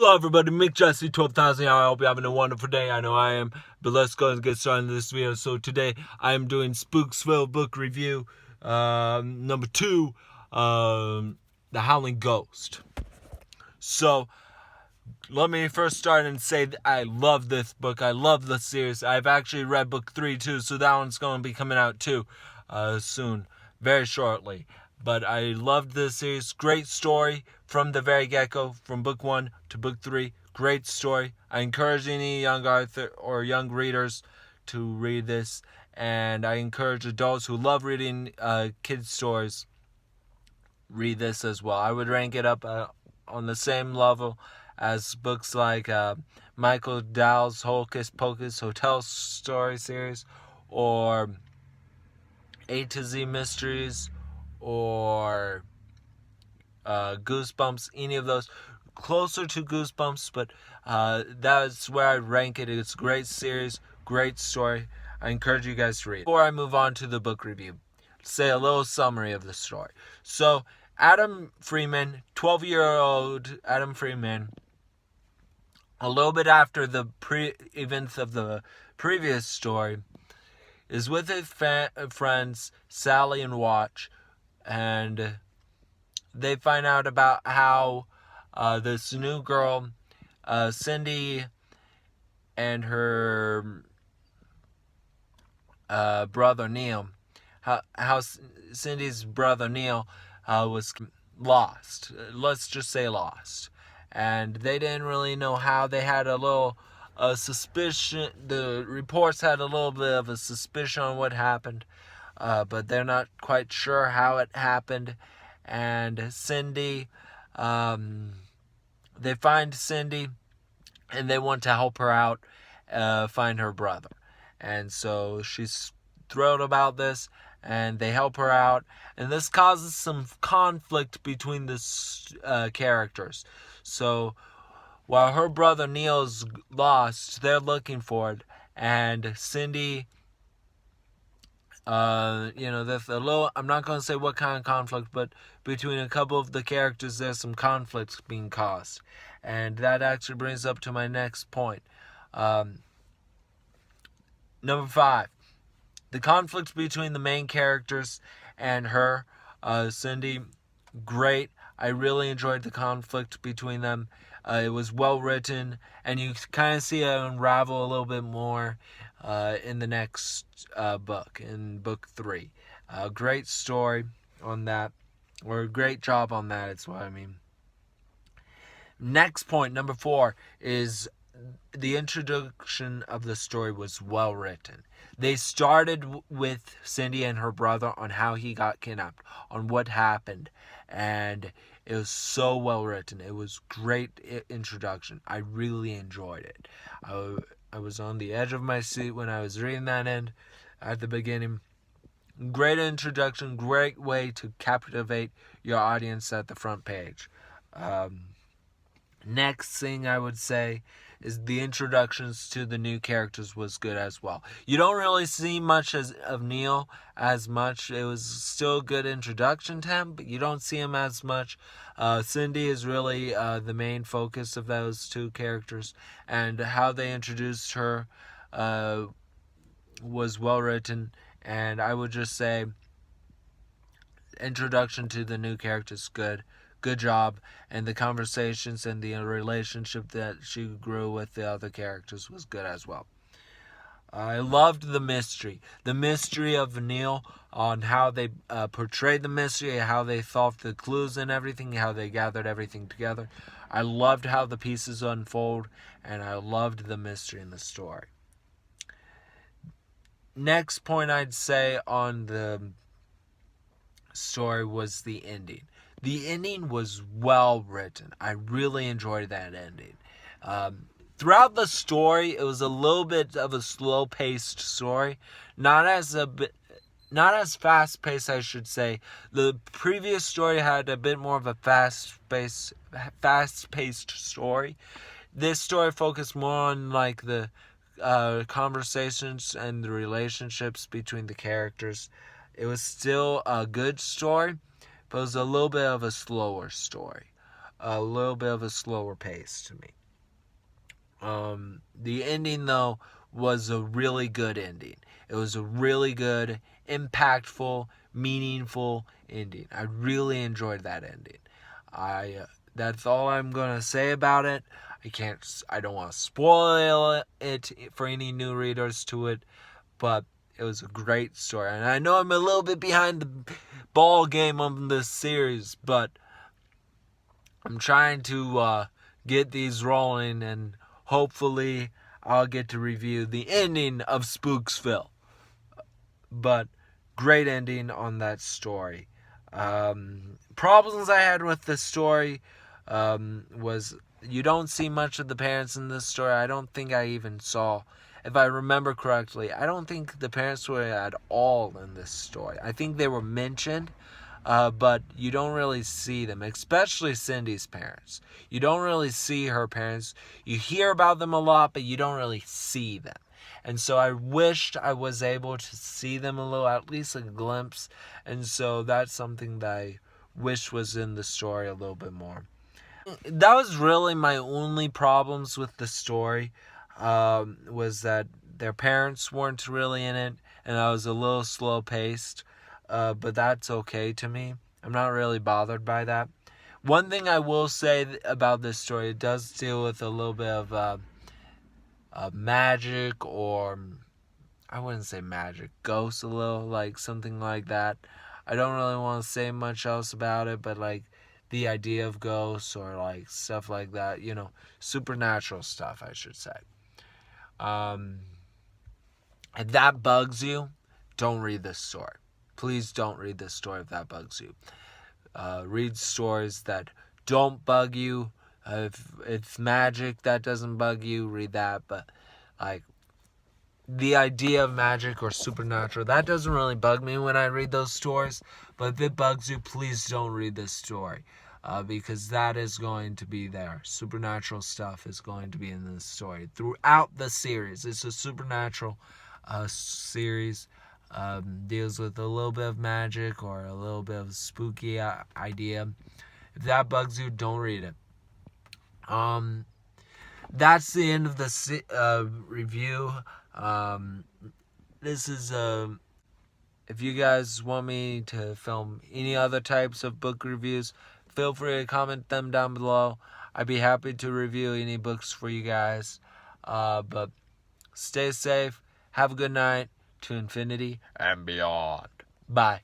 Hello everybody, Mick Jesse 12,000. I hope you're having a wonderful day. I know I am. But let's go and get started in this video. So today I am doing Spooksville book review number 2, The Howling Ghost. So let me first start and say that I love this book. I love the series. I've actually read book 3 too, so that one's going to be coming out too soon, very shortly. But I loved this series. Great story from the very get-go, from book 1 to book 3. Great story. I encourage any young author or young readers to read this. And I encourage adults who love reading kids' stories, read this as well. I would rank it up on the same level as books like Michael Dowell's Hocus Pocus Hotel Story series, or A to Z Mysteries, or Goosebumps, any of those. Closer to Goosebumps, but that's where I rank it. It's a great series, great story. I encourage you guys to read. Before I move on to the book review, say a little summary of the story. So, Adam Freeman, 12-year-old Adam Freeman, a little bit after the events of the previous story, is with his friends Sally and Watch, and they find out about how this new girl, Cindy, and her brother Neil, how Cindy's brother Neil was lost. Let's just say lost. And they didn't really know how. They had a little suspicion. The reports had a little bit of a suspicion on what happened, but they're not quite sure how it happened. And Cindy, they find Cindy, and they want to help her out, find her brother. And so she's thrilled about this, and they help her out. And this causes some conflict between the characters. So while her brother Neil's lost, they're looking for it. And Cindy, there's a little, I'm not going to say what kind of conflict, but between a couple of the characters, there's some conflicts being caused. And that actually brings up to my next point. Number 5. The conflict between the main characters and her, Cindy, great. I really enjoyed the conflict between them. It was well written, and you kind of see it unravel a little bit more in the next book, in book 3. Great story on that, or a great job on that, is what I mean. Next point, number 4, is the introduction of the story was well written. They started with Cindy and her brother on how he got kidnapped, on what happened, and it was so well written. It was great introduction. I really enjoyed it. I was on the edge of my seat when I was reading that end at the beginning. Great introduction, great way to captivate your audience at the front page. Next thing I would say is the introductions to the new characters was good as well. You don't really see much of Neil as much. It was still a good introduction to him, but you don't see him as much. Cindy is really the main focus of those two characters, and how they introduced her was well written. And I would just say introduction to the new characters good. Good job, and the conversations and the relationship that she grew with the other characters was good as well. I loved the mystery of Neil, on how they portrayed the mystery, how they solved the clues and everything, how they gathered everything together. I loved how the pieces unfold, and I loved the mystery in the story. Next point I'd say on the story was the ending. The ending was well written. I really enjoyed that ending. Throughout the story, it was a little bit of a slow-paced story, not as fast-paced, I should say. The previous story had a bit more of a fast-paced story. This story focused more on like the conversations and the relationships between the characters. It was still a good story, but it was a little bit of a slower story. a little bit of a slower pace to me. The ending, though, was a really good ending. It was a really good, impactful, meaningful ending. I really enjoyed that ending. That's all I'm gonna say about it. I don't want to spoil it for any new readers to it, but it was a great story. And I know I'm a little bit behind the ball game on this series, but I'm trying to get these rolling, and hopefully I'll get to review the ending of Spooksville. But great ending on that story. Problems I had with the story was you don't see much of the parents in this story. I don't think I even saw, if I remember correctly, I don't think the parents were at all in this story. I think they were mentioned, but you don't really see them, especially Cindy's parents. You don't really see her parents. You hear about them a lot, but you don't really see them. And so I wished I was able to see them a little, at least a glimpse. And so that's something that I wish was in the story a little bit more. That was really my only problems with the story, was that their parents weren't really in it, and I was a little slow paced, but that's okay to me. I'm not really bothered by that. One thing I will say about this story, it does deal with a little bit of magic, or I wouldn't say magic, ghosts a little, like something like that. I don't really want to say much else about it, but like the idea of ghosts or like stuff like that, supernatural stuff, I should say. If that bugs you, don't read this story. Please don't read this story if that bugs you. Read stories that don't bug you. If it's magic that doesn't bug you, read that. But like the idea of magic or supernatural, that doesn't really bug me when I read those stories. But if it bugs you, please don't read this story, because that is going to be there. Supernatural stuff is going to be in this story throughout the series. It's a supernatural series. Deals with a little bit of magic or a little bit of spooky idea. If that bugs you, don't read it. That's the end of the review. This is if you guys want me to film any other types of book reviews, feel free to comment them down below. I'd be happy to review any books for you guys. But stay safe. Have a good night. To infinity and beyond. Bye.